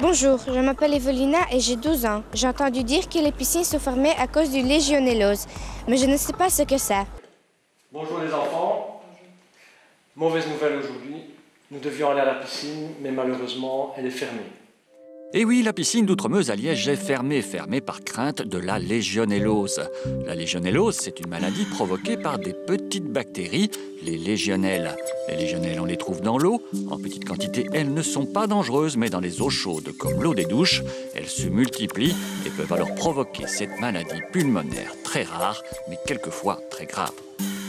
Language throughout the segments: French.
Bonjour, je m'appelle Evelina et j'ai 12 ans. J'ai entendu dire que les piscines se fermaient à cause du légionellose, mais je ne sais pas ce que c'est. Bonjour les enfants. Mauvaise nouvelle aujourd'hui. Nous devions aller à la piscine, mais malheureusement, elle est fermée. Et oui, la piscine d'Outremeuse à Liège est fermée par crainte de la légionellose. La légionellose, c'est une maladie provoquée par des petites bactéries, les légionelles. Les légionelles, on les trouve dans l'eau. En petite quantité, elles ne sont pas dangereuses, mais dans les eaux chaudes, comme l'eau des douches, elles se multiplient et peuvent alors provoquer cette maladie pulmonaire très rare, mais quelquefois très grave.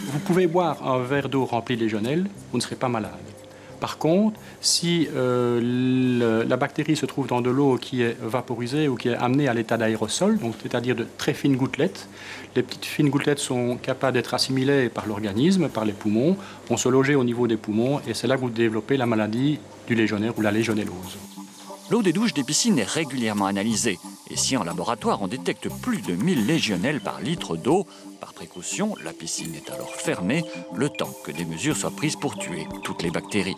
Vous pouvez boire un verre d'eau rempli de légionelles, vous ne serez pas malade. Par contre, si la bactérie se trouve dans de l'eau qui est vaporisée ou qui est amenée à l'état d'aérosol, c'est-à-dire de très fines gouttelettes, les petites fines gouttelettes sont capables d'être assimilées par l'organisme, par les poumons, vont se loger au niveau des poumons et c'est là que vous développez la maladie du légionnaire ou la légionellose. L'eau des douches des piscines est régulièrement analysée. Et si en laboratoire on détecte plus de 1000 légionelles par litre d'eau, par précaution, la piscine est alors fermée, le temps que des mesures soient prises pour tuer toutes les bactéries.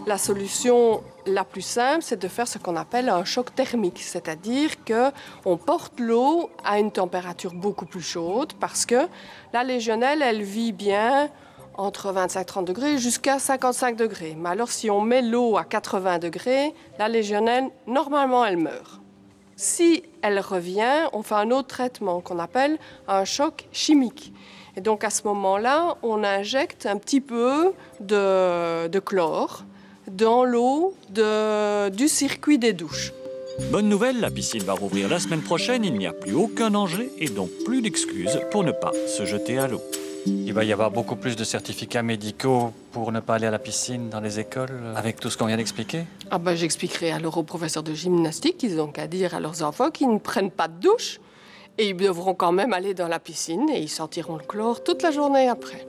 La solution la plus simple, c'est de faire ce qu'on appelle un choc thermique, c'est-à-dire qu'on porte l'eau à une température beaucoup plus chaude parce que la légionelle, elle vit bien entre 25-30 degrés jusqu'à 55 degrés. Mais alors, si on met l'eau à 80 degrés, la légionelle, normalement, elle meurt. Si elle revient, on fait un autre traitement qu'on appelle un choc chimique. Et donc, à ce moment-là, on injecte un petit peu de chlore dans l'eau du circuit des douches. Bonne nouvelle, la piscine va rouvrir la semaine prochaine, il n'y a plus aucun danger et donc plus d'excuses pour ne pas se jeter à l'eau. Il va y avoir beaucoup plus de certificats médicaux pour ne pas aller à la piscine dans les écoles, avec tout ce qu'on vient d'expliquer? J'expliquerai alors aux professeurs de gymnastique qu'ils n'ont qu'à dire à leurs enfants qu'ils ne prennent pas de douche et ils devront quand même aller dans la piscine et ils sentiront le chlore toute la journée après.